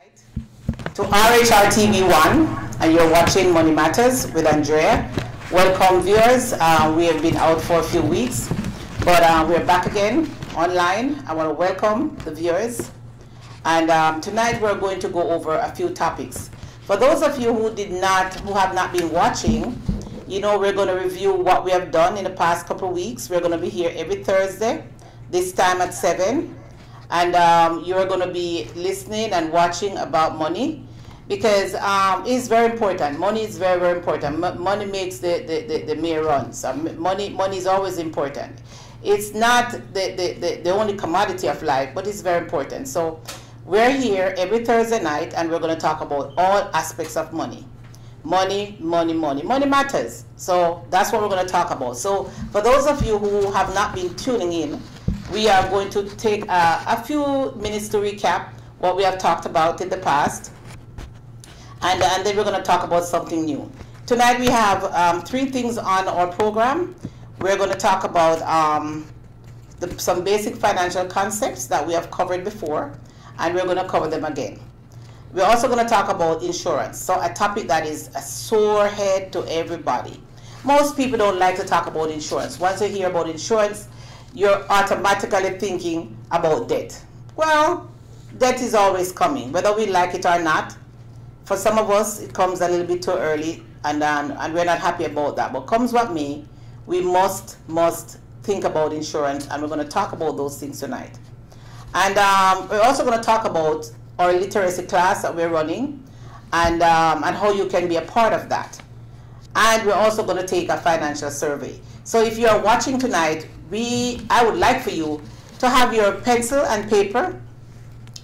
To RHR TV1, and you're watching Money Matters with Andrea. Welcome, viewers. We have been out for a few weeks, but we're back again online. I want to welcome the viewers, and tonight we're going to go over a few topics. For those of you who have not been watching, you know, we're going to review what we have done in the past couple of weeks. We're going to be here every Thursday, this time at 7. And you're going to be listening and watching about money, because it's very important. Money is very, very important. Money makes the mayor run. So money is always important. It's not the only commodity of life, but it's very important. So we're here every Thursday night, and we're going to talk about all aspects of money. Money matters. So that's what we're going to talk about. So for those of you who have not been tuning in, we are going to take a few minutes to recap what we have talked about in the past, and then we're going to talk about something new. Tonight we have 3 things on our program. We're going to talk about some basic financial concepts that we have covered before, and we're going to cover them again. We're also going to talk about insurance, so a topic that is a sore head to everybody. Most people don't like to talk about insurance. Once you hear about insurance, you're automatically thinking about debt. Well, debt is always coming, whether we like it or not. For some of us, it comes a little bit too early, and we're not happy about that. But comes what may, we must think about insurance, and we're going to talk about those things tonight. And we're also going to talk about our literacy class that we're running, and how you can be a part of that. And we're also going to take a financial survey. So if you are watching tonight, I would like for you to have your pencil and paper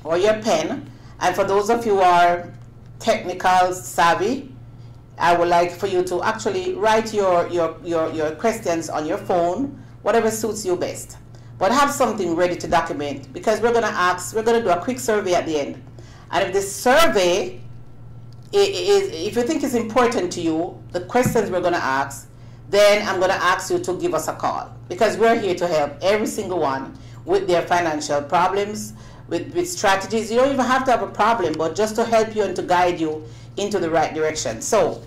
or your pen. And for those of you who are technical savvy, I would like for you to actually write your questions on your phone, whatever suits you best. But have something ready to document, because we're going to do a quick survey at the end. And if this survey if you think it's important to you, the questions we're going to ask, then I'm going to ask you to give us a call, because we're here to help every single one with their financial problems, with strategies. You don't even have to have a problem, but just to help you and to guide you into the right direction. So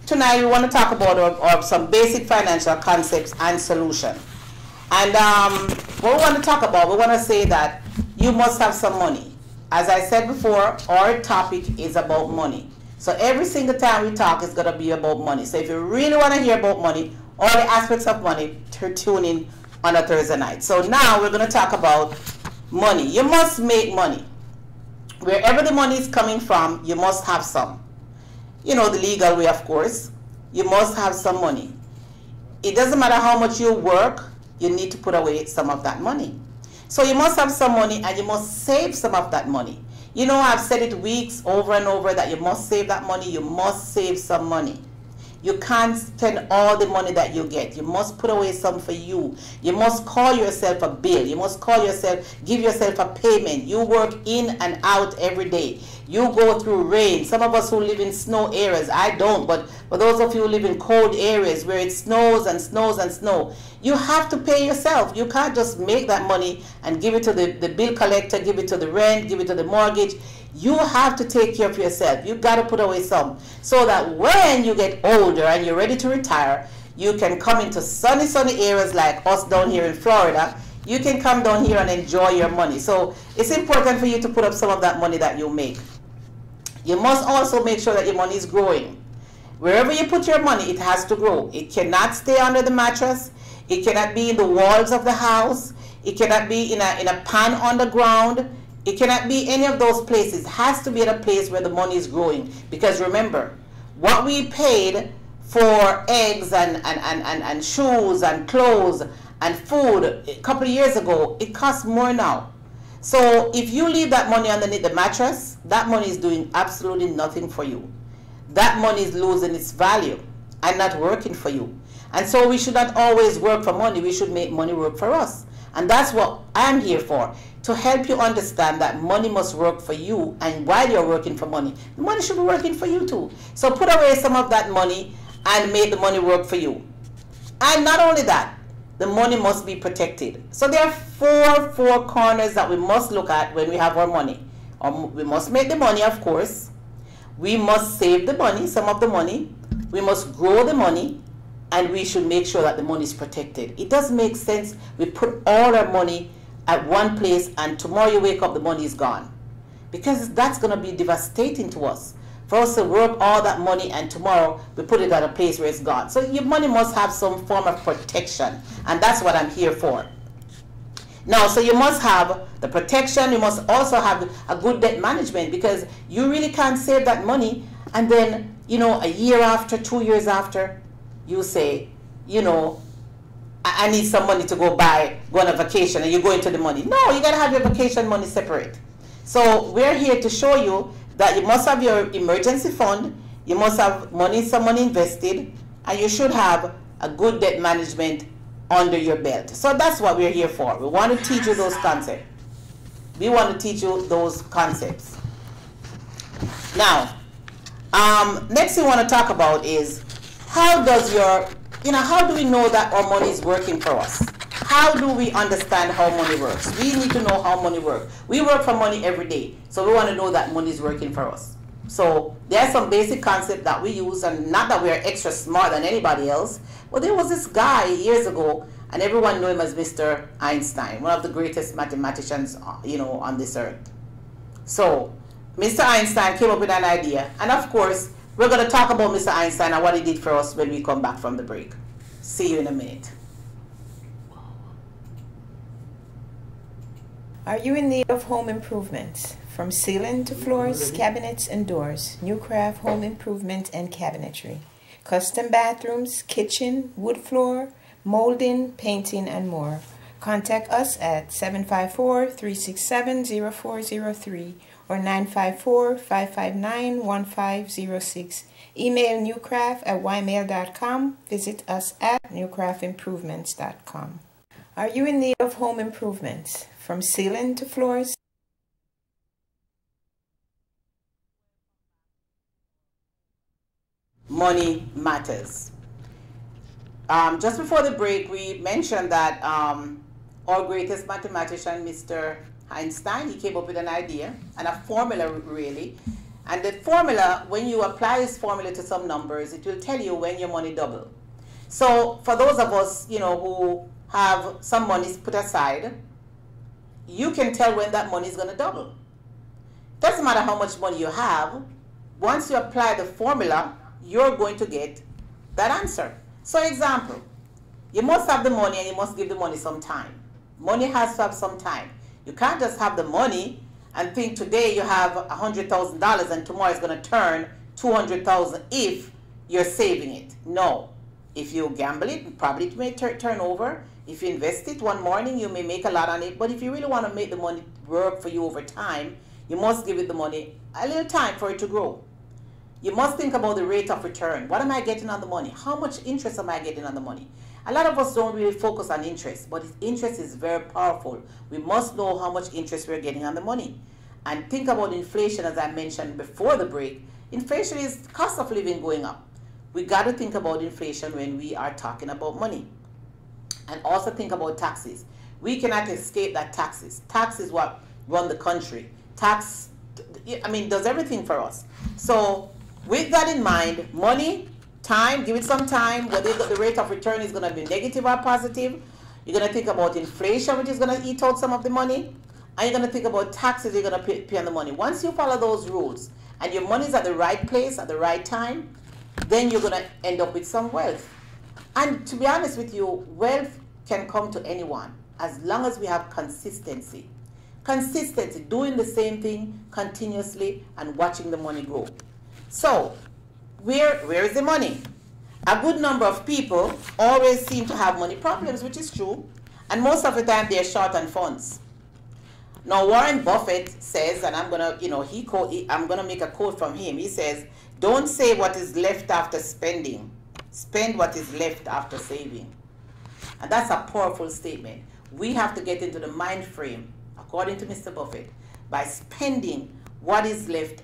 tonight we want to talk about some basic financial concepts and solutions. And what we want to talk about, we want to say that you must have some money. As I said before, our topic is about money. So every single time we talk, it's going to be about money. So if you really want to hear about money, all the aspects of money, tune in on a Thursday night. So now we're going to talk about money. You must make money. Wherever the money is coming from, you must have some. You know, the legal way, of course. You must have some money. It doesn't matter how much you work, you need to put away some of that money. So you must have some money, and you must save some of that money. You know, I've said it weeks over and over that you must save that money. You must save some money. You can't spend all the money that you get. You must put away some for you. You must call yourself a bill. You must give yourself a payment. You work in and out every day. You go through rain. Some of us who live in snow areas, I don't, but for those of you who live in cold areas where it snows and snows and snow, you have to pay yourself. You can't just make that money and give it to the bill collector, give it to the rent, give it to the mortgage. You have to take care of yourself. You've got to put away some, so that when you get older and you're ready to retire, you can come into sunny areas like us down here in Florida. You can come down here and enjoy your money. So it's important for you to put up some of that money that you make. You must also make sure that your money is growing. Wherever you put your money, it has to grow. It cannot stay under the mattress. It cannot be in the walls of the house. It cannot be in a pan on the ground. It cannot be any of those places. It has to be at a place where the money is growing. Because remember, what we paid for eggs and shoes and clothes and food a couple of years ago, it costs more now. So if you leave that money underneath the mattress, that money is doing absolutely nothing for you. That money is losing its value and not working for you. And so we should not always work for money. We should make money work for us. And that's what I'm here for, to help you understand that money must work for you. And while you're working for money, the money should be working for you too. So put away some of that money and make the money work for you. And not only that, the money must be protected. So there are four corners that we must look at when we have our money. We must make the money, of course. We must save the money, some of the money. We must grow the money, and we should make sure that the money is protected. It doesn't make sense we put all our money at one place and tomorrow you wake up, the money is gone. Because that's going to be devastating to us. For us to work all that money and tomorrow we put it at a place where it's gone. So your money must have some form of protection, and that's what I'm here for. Now, so you must have the protection, you must also have a good debt management, because you really can't save that money and then, you know, a year after, 2 years after, you say, you know, I need some money to go on a vacation, and you go into the money. No, you got to have your vacation money separate. So we're here to show you that you must have your emergency fund, you must have money, some money invested, and you should have a good debt management under your belt. So that's what we're here for. We want to teach you those concepts. We want to teach you those concepts. Now, next thing we want to talk about is how does how do we know that our money is working for us? How do we understand how money works? We need to know how money works. We work for money every day, so we want to know that money is working for us. So there are some basic concepts that we use, and not that we're extra smart than anybody else, but there was this guy years ago, and everyone knew him as Mr. Einstein, one of the greatest mathematicians, you know, on this earth. So Mr. Einstein came up with an idea, and of course, we're going to talk about Mr. Einstein and what he did for us when we come back from the break. See you in a minute. Are you in need of home improvements? From ceiling to floors, cabinets, and doors, Newcraft Home Improvement and Cabinetry. Custom bathrooms, kitchen, wood floor, molding, painting, and more. Contact us at 754-367-0403 or 954-559-1506. Email newcraft@ymail.com. Visit us at newcraftimprovements.com. Are you in need of home improvements? From ceiling to floors? Money matters. Just before the break, we mentioned that our greatest mathematician, Mr. Einstein, he came up with an idea and a formula, really. And the formula, when you apply this formula to some numbers, it will tell you when your money double. So for those of us, you know, who have some money put aside, you can tell when that money is going to double. Doesn't matter how much money you have. Once you apply the formula, you're going to get that answer. So example, you must have the money and you must give the money some time. Money has to have some time. You can't just have the money and think today you have $100,000 and tomorrow it's going to turn $200,000 if you're saving it. No. If you gamble it, probably it may turn over. If you invest it one morning, you may make a lot on it. But if you really want to make the money work for you over time, you must give it the money a little time for it to grow. You must think about the rate of return. What am I getting on the money? How much interest am I getting on the money? A lot of us don't really focus on interest, but interest is very powerful. We must know how much interest we're getting on the money. And think about inflation, as I mentioned before the break. Inflation is cost of living going up. We got to think about inflation when we are talking about money. And also think about taxes. We cannot escape that taxes. Tax is what run the country. Tax, does everything for us. So with that in mind, money, time, give it some time, whether the rate of return is going to be negative or positive. You're going to think about inflation, which is going to eat out some of the money. And you're going to think about taxes you're going to pay on the money. Once you follow those rules and your money is at the right place at the right time, then you're going to end up with some wealth. And to be honest with you, wealth can come to anyone as long as we have consistency. Consistency, doing the same thing continuously and watching the money grow. So, where is the money? A good number of people always seem to have money problems, which is true. And most of the time they're short on funds. Now Warren Buffett says, and I'm gonna make a quote from him. He says, "Don't say what is left after spending. Spend what is left after saving." And that's a powerful statement. We have to get into the mind frame, according to Mr. Buffett, by spending what is left,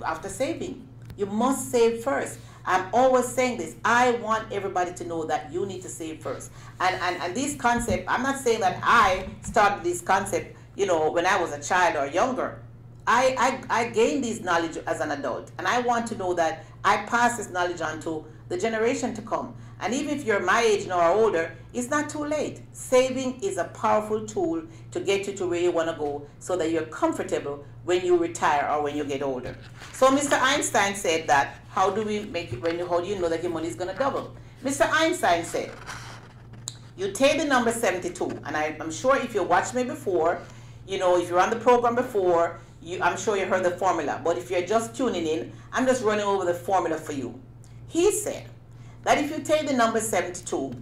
after saving. You must save first. I'm always saying this. I want everybody to know that you need to save first. And this concept, I'm not saying that I started this concept, when I was a child or younger. I gained this knowledge as an adult, and I want to know that I pass this knowledge on to the generation to come. And even if you're my age now or older, it's not too late. Saving is a powerful tool to get you to where you want to go so that you're comfortable when you retire or when you get older. So Mr. Einstein said that, how do we make it, how do you know that your money is going to double? Mr. Einstein said, you take the number 72, and I'm sure if you watched me before, you know, if you're on the program before, I'm sure you heard the formula. But if you're just tuning in, I'm just running over the formula for you. He said that if you take the number 72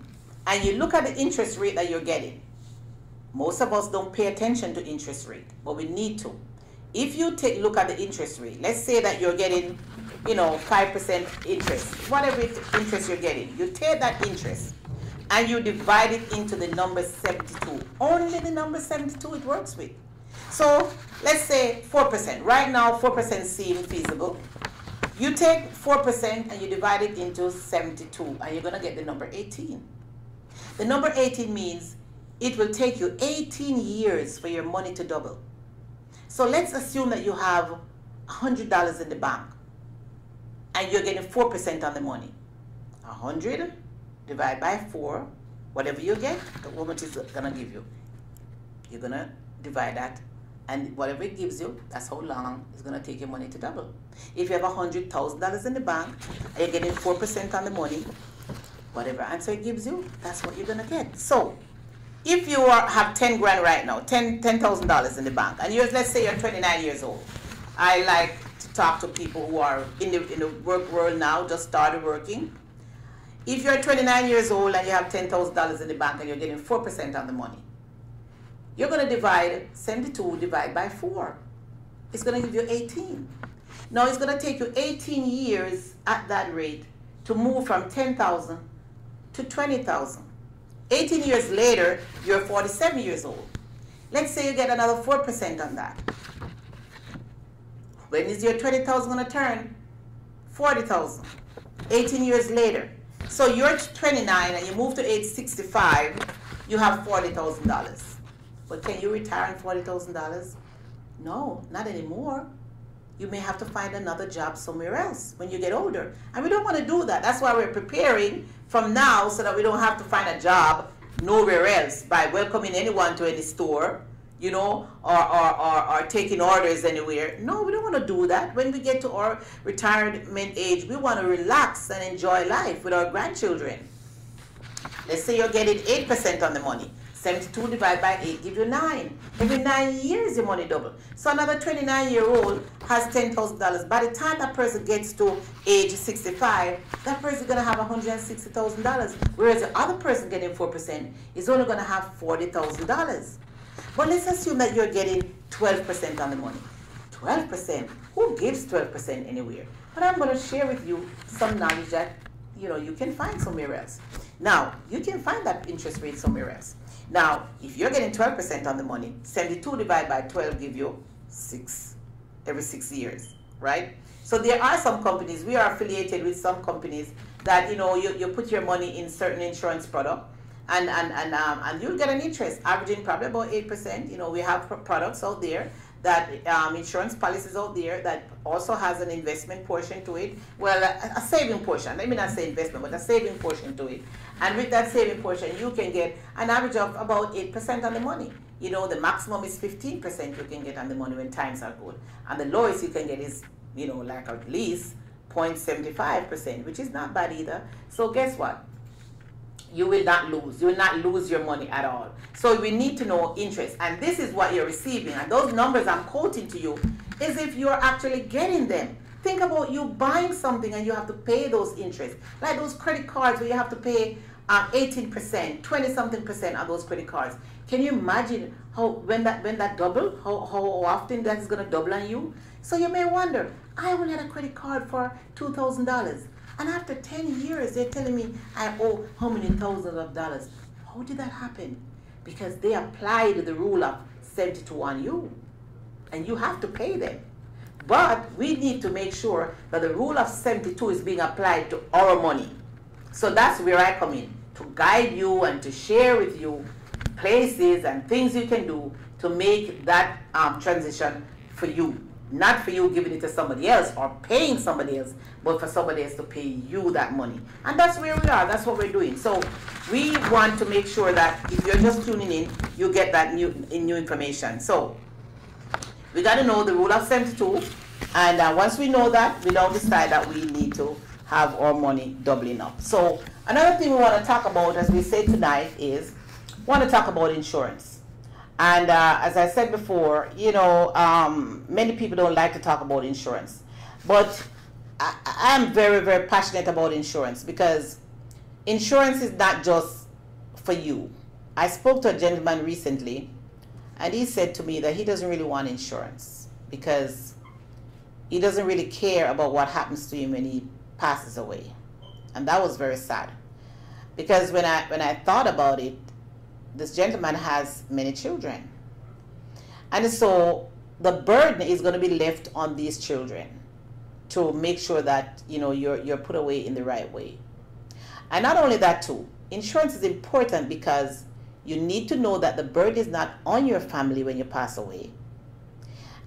and you look at the interest rate that you're getting, most of us don't pay attention to interest rate, but we need to. If you look at the interest rate, let's say that you're getting, you know, 5% interest, whatever interest you're getting, you take that interest and you divide it into the number 72. Only the number 72 it works with. So let's say 4%. Right now 4% seems feasible. You take 4% and you divide it into 72, and you're going to get the number 18. The number 18 means it will take you 18 years for your money to double. So let's assume that you have $100 in the bank and you're getting 4% on the money. 100 divided by 4, whatever you get, the woman is going to give you. You're going to divide that, and whatever it gives you, that's how long it's going to take your money to double. If you have $100,000 in the bank and you're getting 4% on the money, whatever answer it gives you, that's what you're going to get. So if you have 10 grand right now, $10,000 in the bank, and let's say you're 29 years old. I like to talk to people who are in the work world now, just started working. If you're 29 years old and you have $10,000 in the bank and you're getting 4% on the money, you're going to divide 72 divided by 4. It's going to give you 18. Now it's going to take you 18 years at that rate to move from 10,000 to 20,000. 18 years later, you're 47 years old. Let's say you get another 4% on that. When is your 20,000 going to turn? 40,000. 18 years later. So you're 29 and you move to age 65, you have $40,000. But can you retire on $40,000? No, not anymore. You may have to find another job somewhere else when you get older. And we don't want to do that. That's why we're preparing from now so that we don't have to find a job nowhere else by welcoming anyone to any store, you know, or taking orders anywhere. No, we don't want to do that. When we get to our retirement age, we want to relax and enjoy life with our grandchildren. Let's say you're getting 8% on the money. 72 divided by 8 give you 9. Every 9 years your money double. So another 29-year-old has $10,000. By the time that person gets to age 65, that person is going to have $160,000. Whereas the other person getting 4% is only going to have $40,000. But let's assume that you're getting 12% on the money. 12%? Who gives 12% anywhere? But I'm going to share with you some knowledge that, you know, you can find somewhere else. Now, you can find that interest rate somewhere else. Now, if you're getting 12% on the money, 72 divided by 12 give you 6 every 6 years, right? So there are some companies, we are affiliated with some companies that, you know, you put your money in certain insurance product and you'll get an interest, averaging probably about 8%. You know, we have products out there that insurance policies out there that also has an investment portion to it. Well, a saving portion. Let me not say investment, but a saving portion to it. And with that saving portion, you can get an average of about 8% on the money. You know, the maximum is 15% you can get on the money when times are good. And the lowest you can get is, you know, like at least 0.75%, which is not bad either. So guess what? You will not lose. You will not lose your money at all. So we need to know interest. And this is what you're receiving. And those numbers I'm quoting to you is if you're actually getting them. Think about you buying something and you have to pay those interests. Like those credit cards where you have to pay 18%, 20-something% on those credit cards. Can you imagine how when that double, how often that is going to double on you? So you may wonder, I only had a credit card for $2,000. And after 10 years, they're telling me I owe how many thousands of dollars. How did that happen? Because they applied the rule of 72 on you. And you have to pay them. But we need to make sure that the rule of 72 is being applied to our money. So that's where I come in, to guide you and to share with you places and things you can do to make that transition for you. Not for you giving it to somebody else or paying somebody else, but for somebody else to pay you that money. And that's where we are. That's what we're doing. So we want to make sure that if you're just tuning in, you get that new information. So we got to know the rule of 72. And once we know that, we now decide that we need to have our money doubling up. So another thing we want to talk about, as we say tonight, is we want to talk about insurance. And as I said before, you know, many people don't like to talk about insurance. But I'm very, very passionate about insurance, because insurance is not just for you. I spoke to a gentleman recently, and he said to me that he doesn't really want insurance because he doesn't really care about what happens to him when he passes away. And that was very sad, because when I thought about it, this gentleman has many children, and so the burden is going to be left on these children to make sure that, you know, you're put away in the right way. And not only that too, insurance is important because you need to know that the burden is not on your family when you pass away,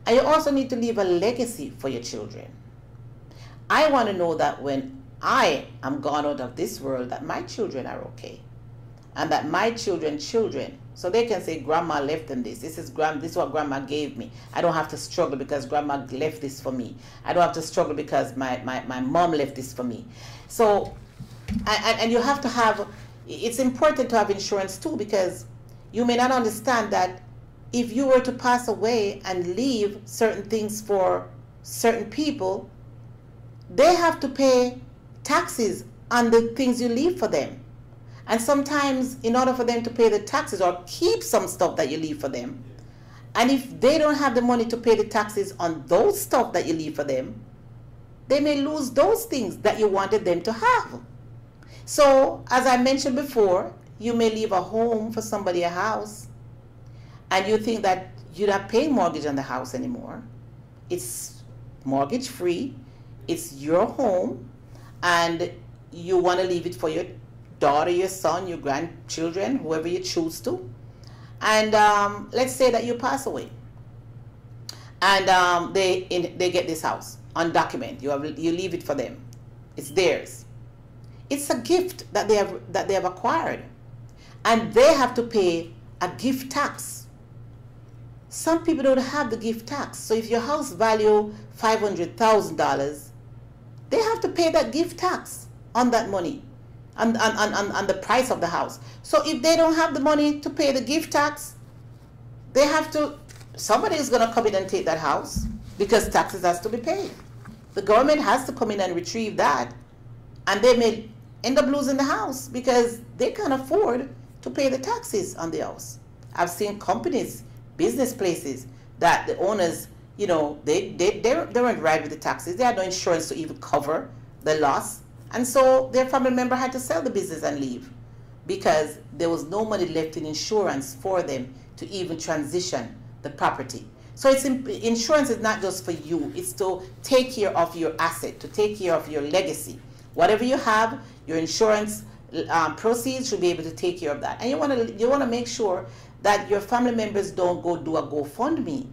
and you also need to leave a legacy for your children. I want to know that when I am gone out of this world, that my children are okay. And that my children, so they can say, grandma left them this. This is what grandma gave me. I don't have to struggle because grandma left this for me. I don't have to struggle because my mom left this for me. So, and you have to have, it's important to have insurance too, because you may not understand that if you were to pass away and leave certain things for certain people, they have to pay taxes on the things you leave for them. And sometimes, in order for them to pay the taxes or keep some stuff that you leave for them, and if they don't have the money to pay the taxes on those stuff that you leave for them, they may lose those things that you wanted them to have. So, as I mentioned before, you may leave a home for somebody, a house, and you think that you're not paying mortgage on the house anymore. It's mortgage free, it's your home, and you want to leave it for your daughter, your son, your grandchildren, whoever you choose to. And let's say that you pass away, and they get this house on document. You leave it for them. It's theirs. It's a gift that they have acquired, and they have to pay a gift tax. Some people don't have the gift tax. So if your house value $500,000, they have to pay that gift tax on that money. On the price of the house. So if they don't have the money to pay the gift tax, they have to, somebody is going to come in and take that house, because taxes has to be paid. The government has to come in and retrieve that, and they may end up losing the house because they can't afford to pay the taxes on the house. I've seen companies, business places, that the owners, you know, they weren't right with the taxes. They had no insurance to even cover the loss. And so their family member had to sell the business and leave because there was no money left in insurance for them to even transition the property. So insurance is not just for you. It's to take care of your asset, to take care of your legacy. Whatever you have, your insurance proceeds should be able to take care of that. And you want to make sure that your family members don't go do a GoFundMe.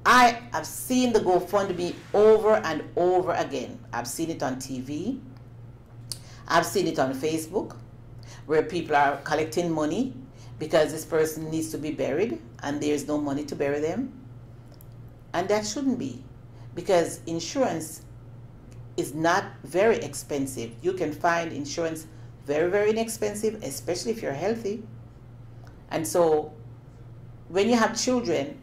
I have seen the GoFundMe over and over again. I've seen it on TV. I've seen it on Facebook, where people are collecting money because this person needs to be buried and there's no money to bury them. And that shouldn't be, because insurance is not very expensive. You can find insurance very, very inexpensive, especially if you're healthy. And so when you have children,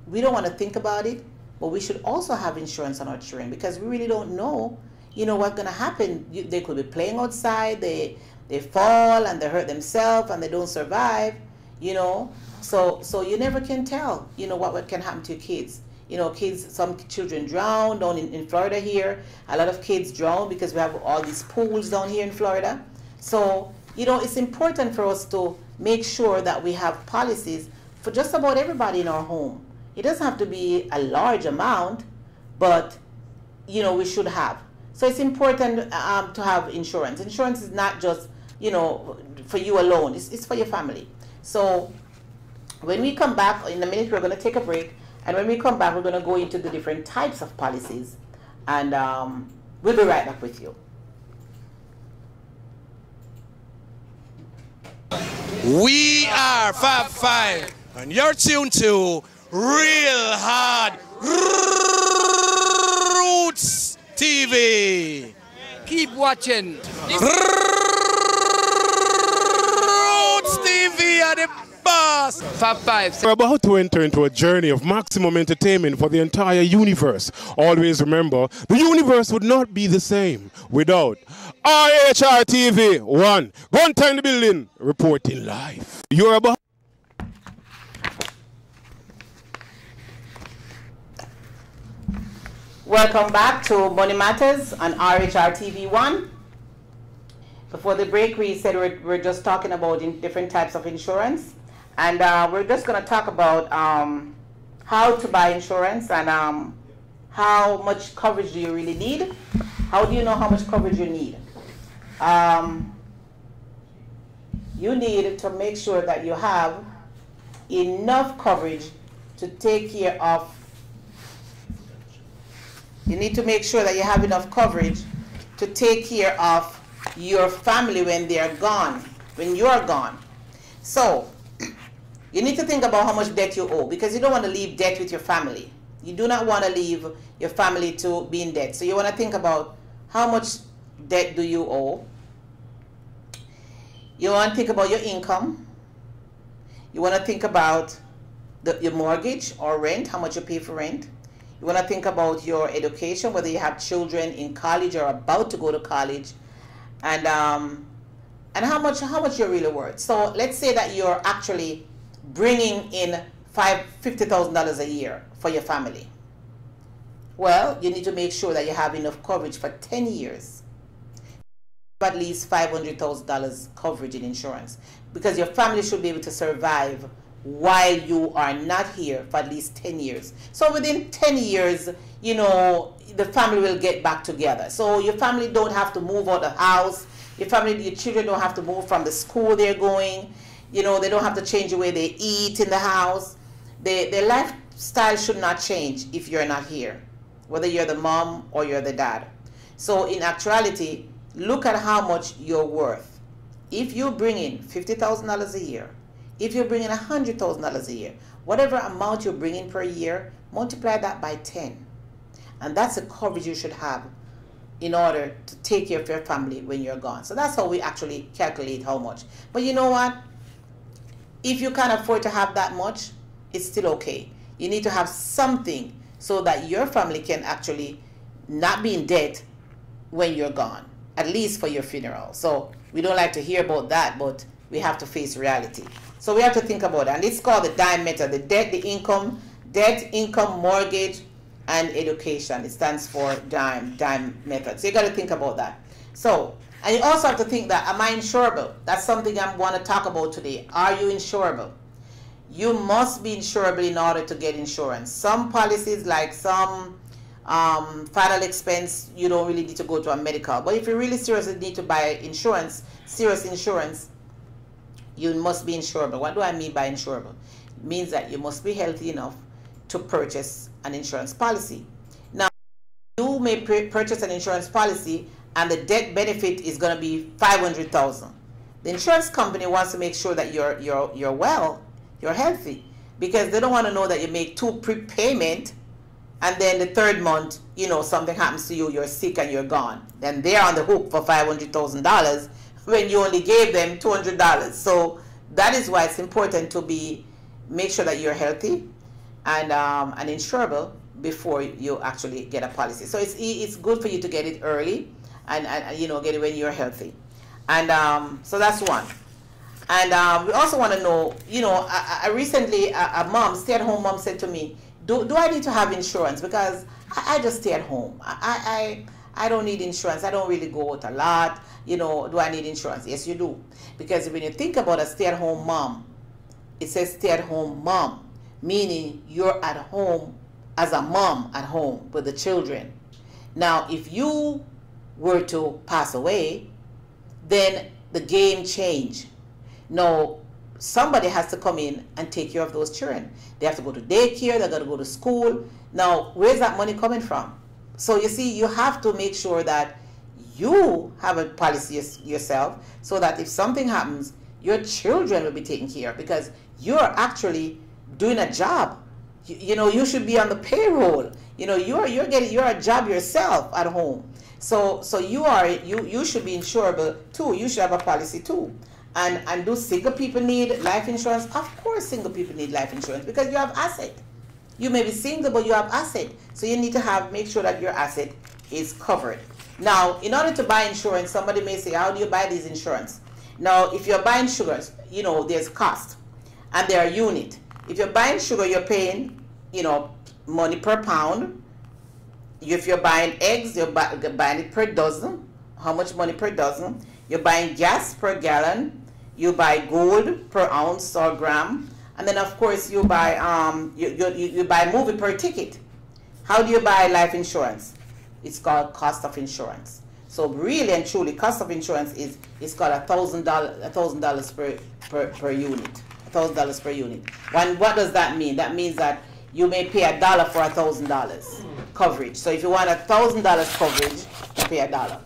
we don't want to think about it, but we should also have insurance on our children, because we really don't know, you know, what's going to happen. They could be playing outside, they fall and they hurt themselves and they don't survive, you know. So you never can tell, you know, what can happen to your kids. You know, some children drown down in Florida here. A lot of kids drown because we have all these pools down here in Florida. So, you know, it's important for us to make sure that we have policies for just about everybody in our home. It doesn't have to be a large amount, but, you know, we should have. So it's important to have insurance. Insurance is not just, you know, for you alone. It's for your family. So when we come back in a minute, we're going to take a break. And when we come back, we're going to go into the different types of policies, and we'll be right back with you. We are Fab Five, and you're tuned to Real Hard Roots TV. Keep watching. Roots TV are the boss. Fab Five. We're about to enter into a journey of maximum entertainment for the entire universe. Always remember, the universe would not be the same without RHR TV 1. One time in the building, reporting live. You're about. Welcome back to Money Matters on RHR TV 1. Before the break, we said we're just talking about different types of insurance. And we're just going to talk about how to buy insurance and how much coverage do you really need. How do you know how much coverage you need? You need to make sure that you have enough coverage to take care of. You need to make sure that you have enough coverage to take care of your family when they're gone, when you're gone. So you need to think about how much debt you owe, because you don't want to leave debt with your family. You do not want to leave your family to be in debt. So you want to think about how much debt do you owe. You want to think about your income. You want to think about your mortgage or rent, how much you pay for rent. You want to think about your education, whether you have children in college or about to go to college, and how much you're really worth. So let's say that you're actually bringing in $50,000 a year for your family. Well, you need to make sure that you have enough coverage for 10 years. At least $500,000 coverage in insurance, because your family should be able to survive while you are not here for at least 10 years. So within 10 years, you know, the family will get back together. So your family don't have to move out of the house. Your children don't have to move from the school they're going. You know, they don't have to change the way they eat in the house. Their lifestyle should not change if you're not here, whether you're the mom or you're the dad. So in actuality, look at how much you're worth. If you bring in $50,000 a year, if you're bringing $100,000 a year, whatever amount you're bringing per year, multiply that by 10. And that's the coverage you should have in order to take care of your family when you're gone. So that's how we actually calculate how much. But you know what? If you can't afford to have that much, it's still okay. You need to have something so that your family can actually not be in debt when you're gone, at least for your funeral. So we don't like to hear about that, but we have to face reality. So we have to think about it. And it's called the DIME method, the debt, the income, debt, income, mortgage, and education. It stands for DIME method. So you got to think about that. So, and you also have to think that, am I insurable? That's something I want to talk about today. Are you insurable? You must be insurable in order to get insurance. Some policies, like some final expense, you don't really need to go to a medical. But if you really seriously need to buy insurance, serious insurance, you must be insurable. What do I mean by insurable? It means that you must be healthy enough to purchase an insurance policy. Now, you may purchase an insurance policy and the death benefit is going to be $500,000. The insurance company wants to make sure that you're well, you're healthy, because they don't want to know that you make 2 prepayment and then the 3rd month, you know, something happens to you, you're sick and you're gone. Then they're on the hook for $500,000 when you only gave them $200. So that is why it's important to make sure that you're healthy and insurable before you actually get a policy. So it's good for you to get it early and you know, get it when you're healthy. And so that's one. And we also want to know, you know, I recently a mom, stay-at-home mom, said to me, do I need to have insurance? Because I just stay at home. I don't need insurance. I don't really go out a lot. You know, do I need insurance? Yes, you do. Because when you think about a stay-at-home mom, it says stay-at-home mom, meaning you're at home as a mom at home with the children. Now, if you were to pass away, then the game changed. Now, somebody has to come in and take care of those children. They have to go to daycare, they're going to go to school. Now, where's that money coming from? So you see, you have to make sure that you have a policy yourself, so that if something happens, your children will be taken care of, because you're actually doing a job. You know, you should be on the payroll. You know, you're a job yourself at home. So you should be insurable too. You should have a policy too. And do single people need life insurance? Of course single people need life insurance, because you have asset. You may be single, but you have asset. So you need to make sure that your asset is covered. Now, in order to buy insurance, somebody may say, how do you buy these insurance? Now, if you're buying sugars, you know, there's cost and there are unit. If you're buying sugar, you're paying, you know, money per pound. If you're buying eggs, you're buying it per dozen. How much money per dozen? You're buying gas per gallon. You buy gold per ounce or gram. And then, of course, you buy you buy movie per ticket. How do you buy life insurance? It's called cost of insurance. So really and truly, cost of insurance is called $1,000 per unit. $1,000 per unit. What does that mean? That means that you may pay $1 for $1,000 coverage. So if you want $1,000 coverage, you pay $1.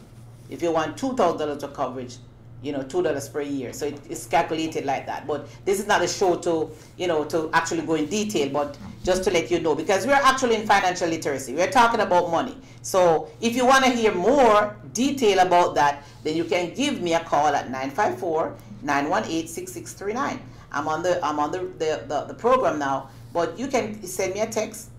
If you want $2,000 of coverage, you know, $2 per year. So it's calculated like that. But this is not a show to, you know, to actually go in detail, but just to let you know, because we're actually in financial literacy. We're talking about money. So if you want to hear more detail about that, then you can give me a call at 954-918-6639. I'm on the program now, but you can send me a text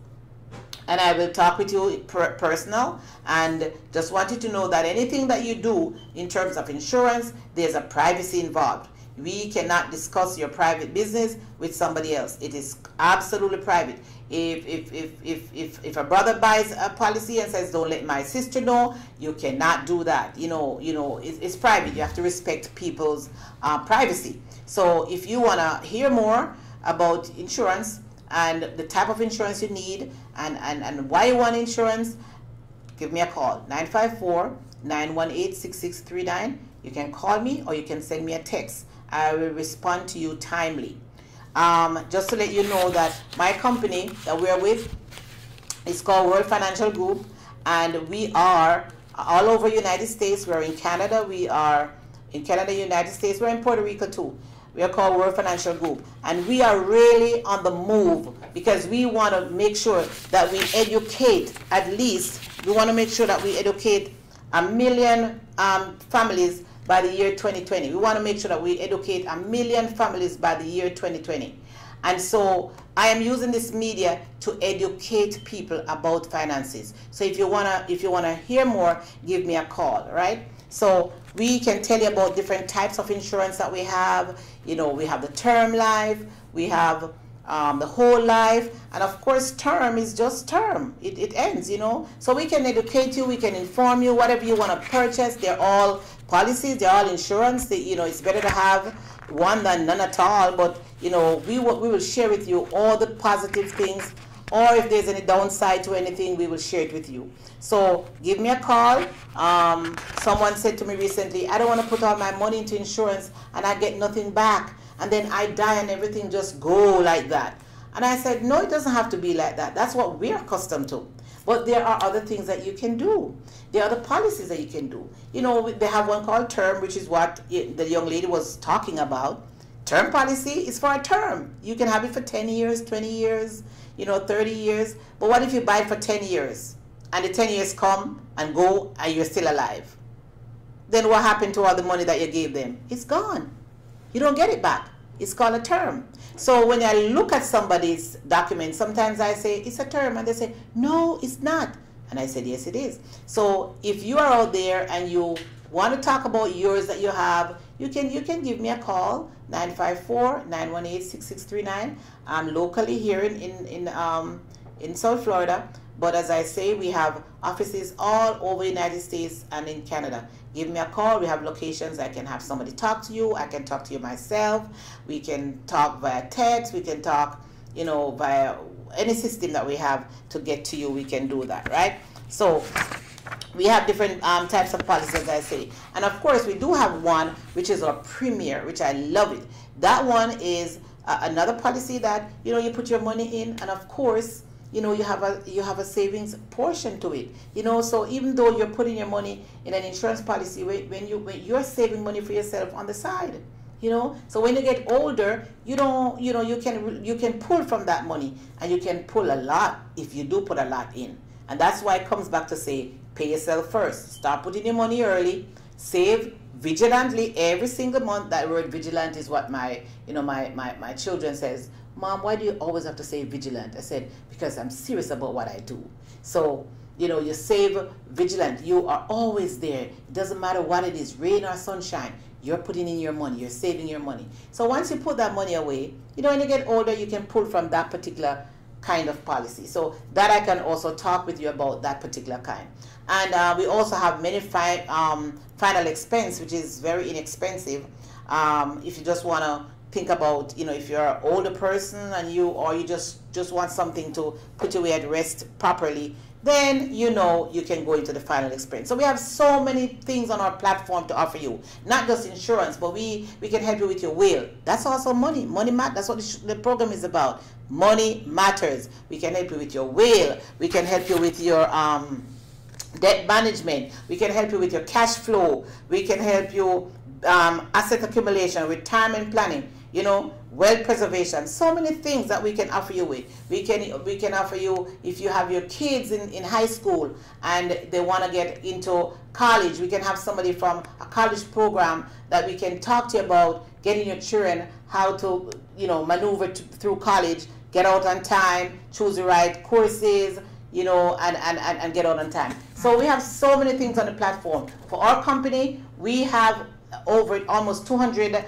and I will talk with you personal. And just want you to know that anything that you do in terms of insurance, there's a privacy involved. We cannot discuss your private business with somebody else. It is absolutely private. If a brother buys a policy and says, don't let my sister know, you cannot do that. You know, it's private. You have to respect people's privacy. So if you want to hear more about insurance and the type of insurance you need and why you want insurance, give me a call, 954-918-6639. You can call me or you can send me a text. I will respond to you timely. Just to let you know that my company that we're with is called World Financial Group, and we are all over United States. We're in Canada. We are in Canada, United States. We're in Puerto Rico too. We are called World Financial Group, and we are really on the move because we want to make sure that we educate, at least we want to make sure that we educate 1 million families by the year 2020. We want to make sure that we educate 1 million families by the year 2020. And so I am using this media to educate people about finances. So if you wanna hear more, give me a call, right? So we can tell you about different types of insurance that we have. You know, we have the term life, we have the whole life, and of course term is just term. It ends, you know. So we can educate you, we can inform you, whatever you want to purchase. They're all policies, they're all insurance. You know, it's better to have one than none at all, but you know, we will share with you all the positive things, or if there's any downside to anything, we will share it with you. So give me a call. Someone said to me recently, I don't want to put all my money into insurance and I get nothing back, and then I die and everything just go like that. And I said, no, it doesn't have to be like that. That's what we're accustomed to. But there are other things that you can do. There are other policies that you can do. You know, they have one called term, which is what the young lady was talking about. Term policy is for a term. You can have it for 10 years, 20 years, you know, 30 years. But what if you buy it for 10 years and the 10 years come and go and you're still alive? Then what happened to all the money that you gave them? It's gone. You don't get it back. It's called a term. So when I look at somebody's document, sometimes I say, it's a term. And they say, no, it's not. And I said, yes, it is. So if you are out there and you want to talk about yours that you have, you can give me a call, 954-918-6639. I'm locally here in South Florida. But as I say, we have offices all over the United States and in Canada. Give me a call. We have locations. I can have somebody talk to you. I can talk to you myself. We can talk via text. We can talk, you know, via any system that we have to get to you. We can do that, right? So we have different types of policies, as I say. And of course, we do have one, which is our premier, which I love it. that one is another policy that, you know, you put your money in, and of course, you know, you have a savings portion to it, you know. So even though you're putting your money in an insurance policy, when you're saving money for yourself on the side, you know. So when you get older, you don't, you know, you can pull from that money, and you can pull a lot if you do put a lot in. And that's why it comes back to say, pay yourself first. Start putting your money early, save vigilantly every single month. That word vigilant is what my children says, Mom, why do you always have to say vigilant? I said, because I'm serious about what I do. So, you know, you save vigilant. You are always there. It doesn't matter what it is, rain or sunshine. You're putting in your money. You're saving your money. So once you put that money away, you know, when you get older, you can pull from that particular kind of policy. So that I can also talk with you about that particular kind. And we also have many final expense, which is very inexpensive. If you just want to think about, you know, if you're an older person and you just want something to put you at rest properly, then, you know, you can go into the final expense. So we have so many things on our platform to offer you, not just insurance, but we can help you with your will. That's also money. Money matters. That's what the program is about. Money matters. We can help you with your will. We can help you with your debt management. We can help you with your cash flow. We can help you asset accumulation, retirement planning, you know, wealth preservation. So many things that we can offer you with. We can offer you, if you have your kids in high school and they want to get into college, we can have somebody from a college program that we can talk to you about getting your children how to, you know, maneuver through college, get out on time, choose the right courses, you know, and get out on time. So we have so many things on the platform. For our company, we have over almost 200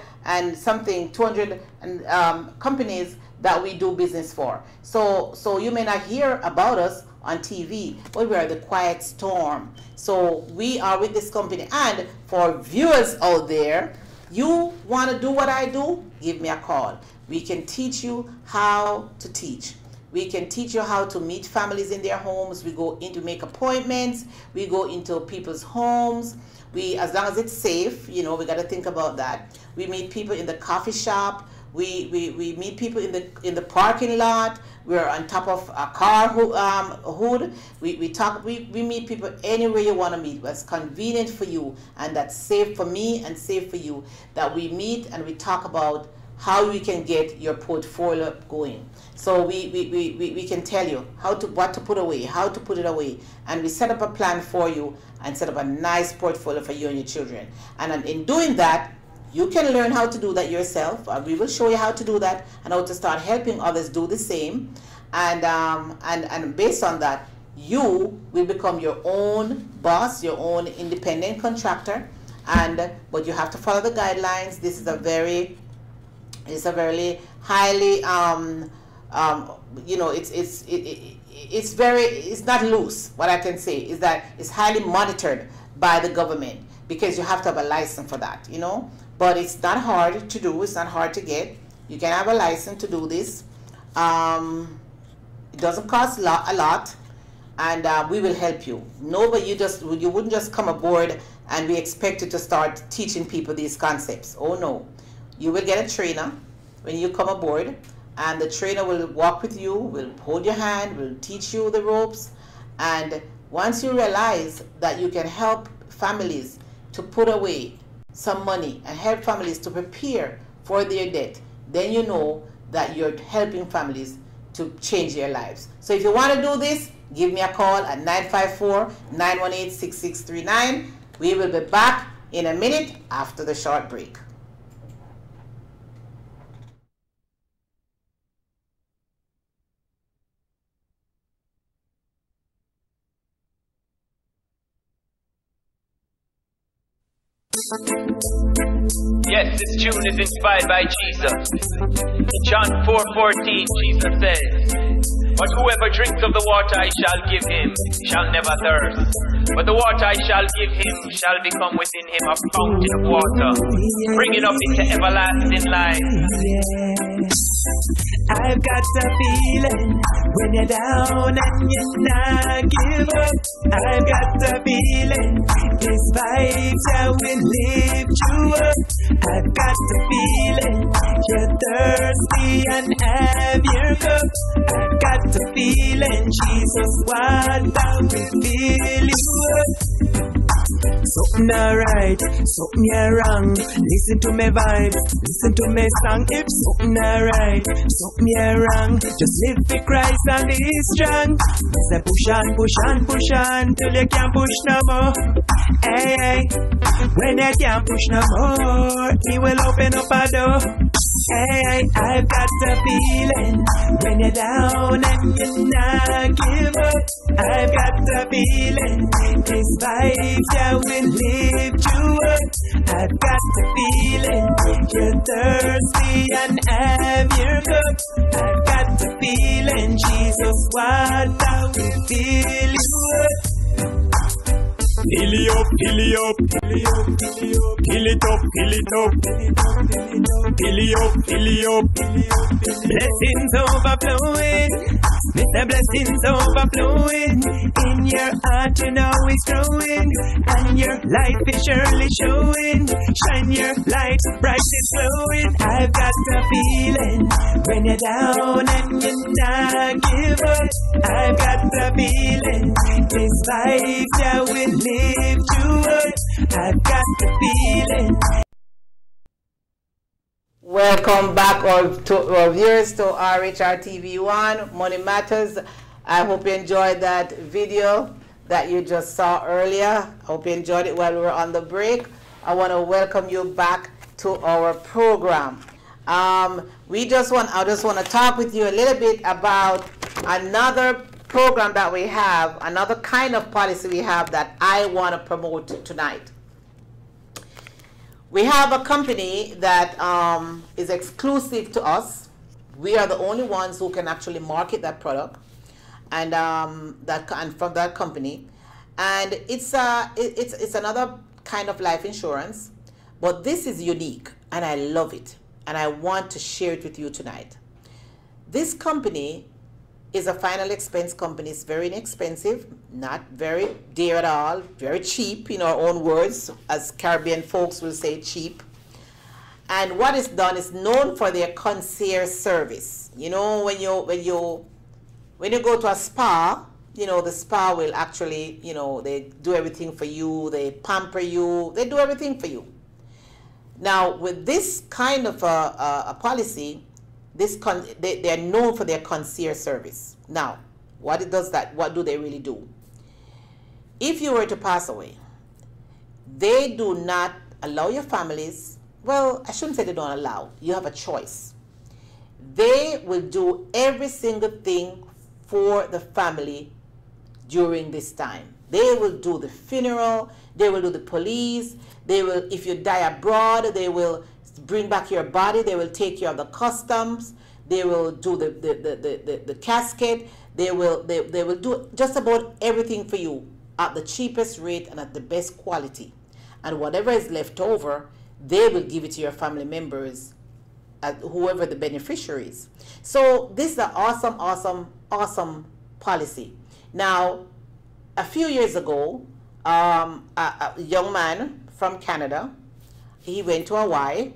companies that we do business for. So you may not hear about us on TV, but we are the quiet storm. So we are with this company. And for viewers out there, you want to do what I do? Give me a call. We can teach you how to teach. We can teach you how to meet families in their homes. We go in to make appointments. We go into people's homes. As long as it's safe, you know, we got to think about that. We meet people in the coffee shop. We meet people in the parking lot. We're on top of a car hood. We meet people anywhere you want to meet. That's convenient for you, and that's safe for me and safe for you. That we meet and we talk about how we can get your portfolio going. So we can tell you what to put away, how to put it away, and we set up a plan for you and set up a nice portfolio for you and your children. And in doing that, you can learn how to do that yourself. We will show you how to do that and how to start helping others do the same. And based on that, you will become your own boss, your own independent contractor. But you have to follow the guidelines. This is a very highly you know, it's not loose. What I can say is that it's highly monitored by the government, because you have to have a license for that, you know. But it's not hard to do. It's not hard to get. You can have a license to do this. It doesn't cost a lot, and we will help you. No, but you wouldn't just come aboard and we expect you to start teaching people these concepts. Oh no, you will get a trainer when you come aboard, and the trainer will walk with you, will hold your hand, will teach you the ropes. And once you realize that you can help families to put away some money and help families to prepare for their debt, then you know that you're helping families to change their lives. So if you want to do this, give me a call at 954-918-6639. We will be back in a minute after the short break. Yes, this tune is inspired by Jesus. In John 4:14, Jesus says, "But whoever drinks of the water I shall give him shall never thirst. But the water I shall give him shall become within him a fountain of water, bringing up into everlasting life." I've got the feeling when you're down and you're not give up. I've got a feeling this vibes that will lift you up. I've got a feeling you're thirsty and have your cup. I've got a feeling Jesus want to fill you up. Something alright, something you're wrong. Listen to me vibes, listen to me song. If something alright, something you're wrong, just live for Christ and be strong. Say push on, push on, push on till you can't push no more. Hey, hey. When you can't push no more, He will open up a door. Hey, I've got a feeling when you're down and you're not give up. I've got a feeling this vibes that will lift you up. I've got a feeling you're thirsty and have your cup. I've got a feeling Jesus wants to fill you up. Fill it up, fill it up, fill it up, fill it up, fill it up, fill it up, fill it up. Blessings overflowing, Mr. Blessings overflowing. In your heart you know it's growing, and your life is surely showing. Shine your light, bright is glowing. I've got a feeling when you're down and you're not give up. I've got a feeling this life that will lift you up. I've got the feeling. Welcome back our viewers to RHR TV1 Money Matters. I hope you enjoyed that video that you just saw earlier. I hope you enjoyed it while we were on the break. I want to welcome you back to our program. I just want to talk with you a little bit about another program that we have, another kind of policy we have that I want to promote tonight. We have a company that is exclusive to us. We are the only ones who can actually market that product, and from that company. And it's another kind of life insurance, but this is unique, and I love it, and I want to share it with you tonight. This company is a final expense company. It's very inexpensive, not very dear at all, very cheap in our own words, as Caribbean folks will say, cheap. And what is done is known for their concierge service. You know, when you go to a spa, you know, the spa will actually, you know, they do everything for you, they pamper you, they do everything for you. Now, with this kind of a policy, they are known for their concierge service. Now, what do they really do? If you were to pass away, they do not allow your families, well, I shouldn't say they don't allow, you have a choice. They will do every single thing for the family during this time. They will do the funeral, they will do the police, they will, if you die abroad, they will bring back your body, they will take care of the customs, they will do the casket, they will do just about everything for you at the cheapest rate and at the best quality. And whatever is left over, they will give it to your family members, whoever the beneficiary is. So this is an awesome, awesome, awesome policy. Now, a few years ago, a young man from Canada, he went to Hawaii,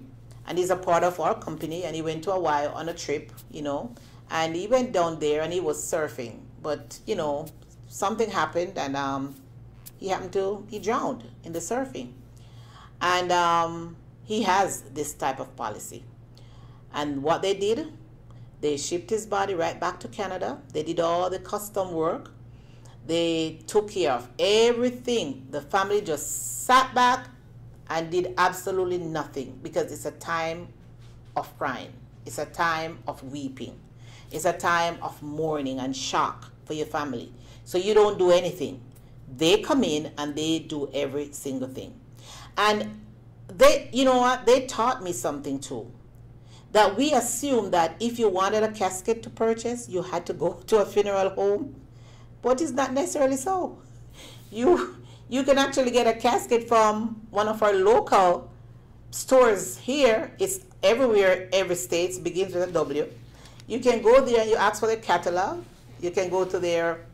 and he's a part of our company, and he went to Hawaii on a trip, you know, and he went down there and he was surfing, but, you know, something happened, and he drowned in the surfing. And he has this type of policy. And what they did, they shipped his body right back to Canada. They did all the custom work. They took care of everything. The family just sat back and did absolutely nothing, because it's a time of crying. It's a time of weeping. It's a time of mourning and shock for your family. So you don't do anything. They come in and they do every single thing. And they, you know what, they taught me something too. That we assume that if you wanted a casket to purchase, you had to go to a funeral home. But it's not necessarily so. You can actually get a casket from one of our local stores here. It's everywhere, every state begins with a W. You can go there and you ask for the catalog. You can go to their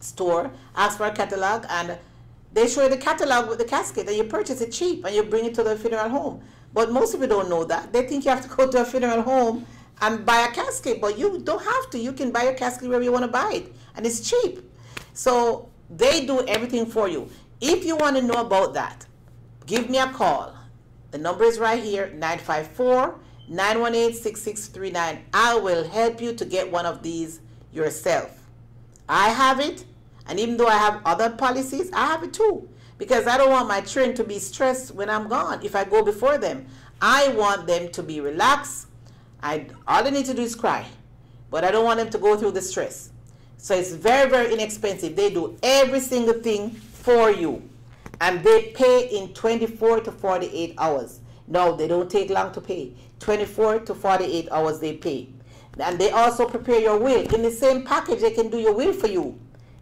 store, ask for a catalog, and they show you the catalog with the casket, and you purchase it cheap, and you bring it to the funeral home. But most people don't know that. They think you have to go to a funeral home and buy a casket, but you don't have to. You can buy your casket wherever you want to buy it, and it's cheap. So they do everything for you. If you want to know about that, give me a call. The number is right here, 954-918-6639. I will help you to get one of these yourself. I have it, and even though I have other policies, I have it too, because I don't want my children to be stressed when I'm gone if I go before them. I want them to be relaxed. All they need to do is cry, but I don't want them to go through the stress. So it's very, very inexpensive. They do every single thing for you, and they pay in 24 to 48 hours. No, they don't take long to pay. 24 to 48 hours they pay. And they also prepare your will. In the same package, they can do your will for you.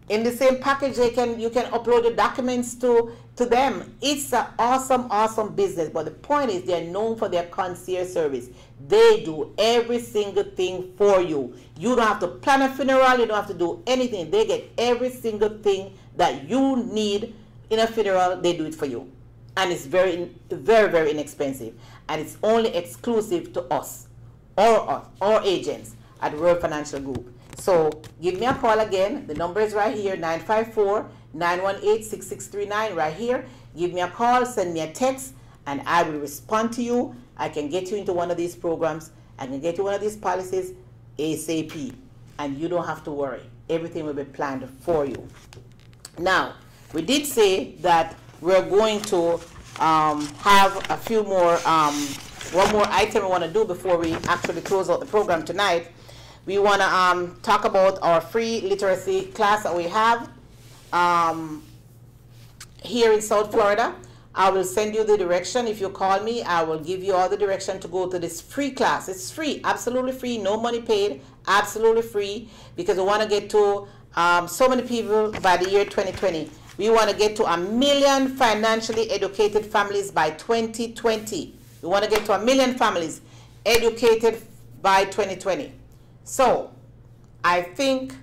In the same package, you can upload the documents to them. It's an awesome, awesome business. But the point is, they're known for their concierge service. They do every single thing for you. You don't have to plan a funeral. You don't have to do anything. They get every single thing that you need in a funeral. They do it for you. And it's very, very, very inexpensive. And it's only exclusive to us or agents at World Financial Group. So give me a call again. The number is right here, 954-918-6639, right here. Give me a call, send me a text, and I will respond to you. I can get you into one of these programs. I can get you one of these policies ASAP. And you don't have to worry. Everything will be planned for you. Now, we did say that we're going to have a few more, one more item we want to do before we actually close out the program tonight. We want to talk about our free literacy class that we have here in South Florida. I will send you the direction. If you call me, I will give you all the direction to go to this free class. It's free, absolutely free, no money paid, absolutely free, because we want to get to so many people by the year 2020. We want to get to 1 million financially educated families by 2020. We want to get to 1 million families educated by 2020. So, I think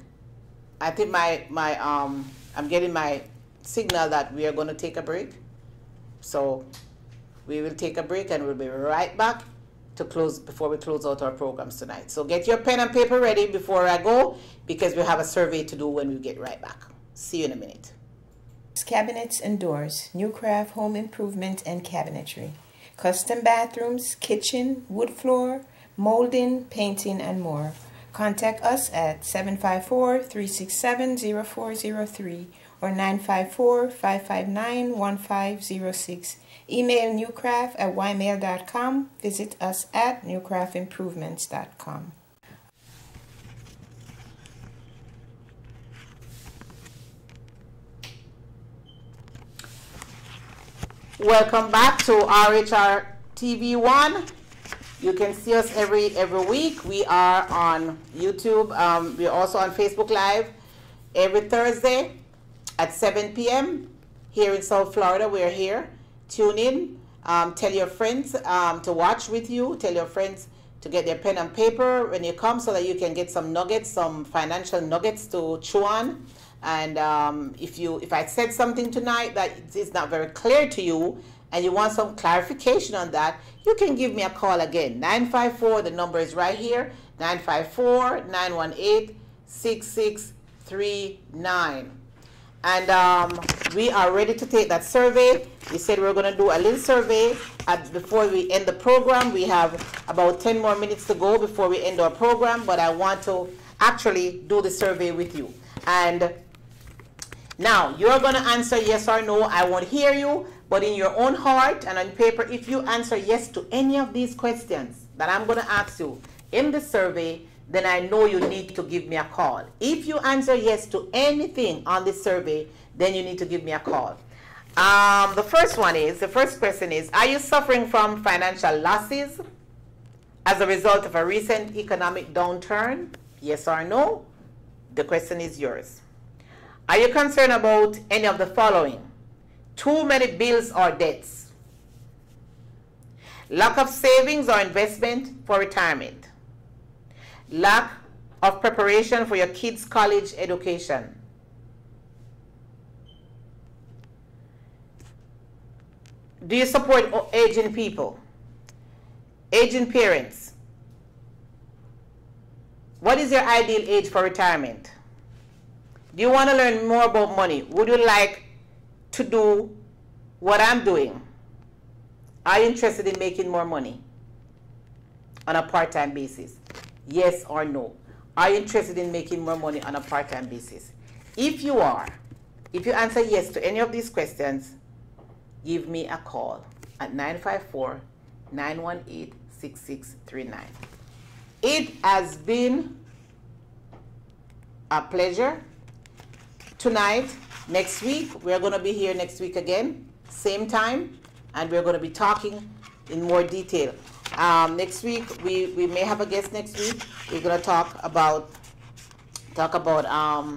I'm getting my signal that we are going to take a break. So, we will take a break and we'll be right back to close before we close out our programs tonight. So, get your pen and paper ready before I go, because we have a survey to do when we get right back. See you in a minute. Cabinets and doors, new craft home improvement and cabinetry, custom bathrooms, kitchen, wood floor, molding, painting, and more. Contact us at 754-367-0403 or 954-559-1506. Email newcraft@ymail.com. Visit us at newcraftimprovements.com. Welcome back to RHR TV 1. You can see us every week. We are on YouTube. We're also on Facebook Live every Thursday at 7 p.m. here in South Florida. We're here. Tune in. Tell your friends to watch with you. Tell your friends to get their pen and paper when you come, so that you can get some nuggets, some financial nuggets to chew on. And if I said something tonight that is not very clear to you and you want some clarification on that, you can give me a call again. 954, the number is right here, 954-918-6639. And we are ready to take that survey. We said we were going to do a little survey before we end the program. We have about 10 more minutes to go before we end our program, but I want to actually do the survey with you. And now, you're going to answer yes or no. I won't hear you, but in your own heart and on paper, if you answer yes to any of these questions that I'm going to ask you in the survey, then I know you need to give me a call. If you answer yes to anything on this survey, then you need to give me a call. The first question is, are you suffering from financial losses as a result of a recent economic downturn? Yes or no? The question is yours. Are you concerned about any of the following? Too many bills or debts, lack of savings or investment for retirement, lack of preparation for your kids' college education. Do you support aging people? Aging parents? What is your ideal age for retirement? Do you want to learn more about money? Would you like to do what I'm doing? Are you interested in making more money on a part-time basis? Yes or no? Are you interested in making more money on a part-time basis? If you are, if you answer yes to any of these questions, give me a call at 954-918-6639. It has been a pleasure. Tonight, next week, we're going to be here next week again, same time, and we're going to be talking in more detail. Next week, we may have a guest next week. We're going to talk about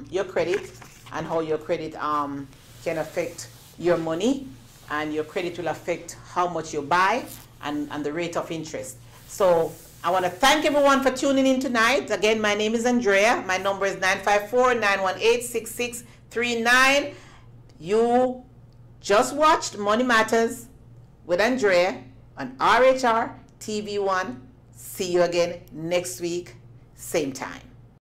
your credit and how your credit can affect your money, and your credit will affect how much you buy and the rate of interest. So I want to thank everyone for tuning in tonight. Again, my name is Andrea. My number is 954-918-6639. You just watched Money Matters with Andrea on RHR TV1. See you again next week, same time.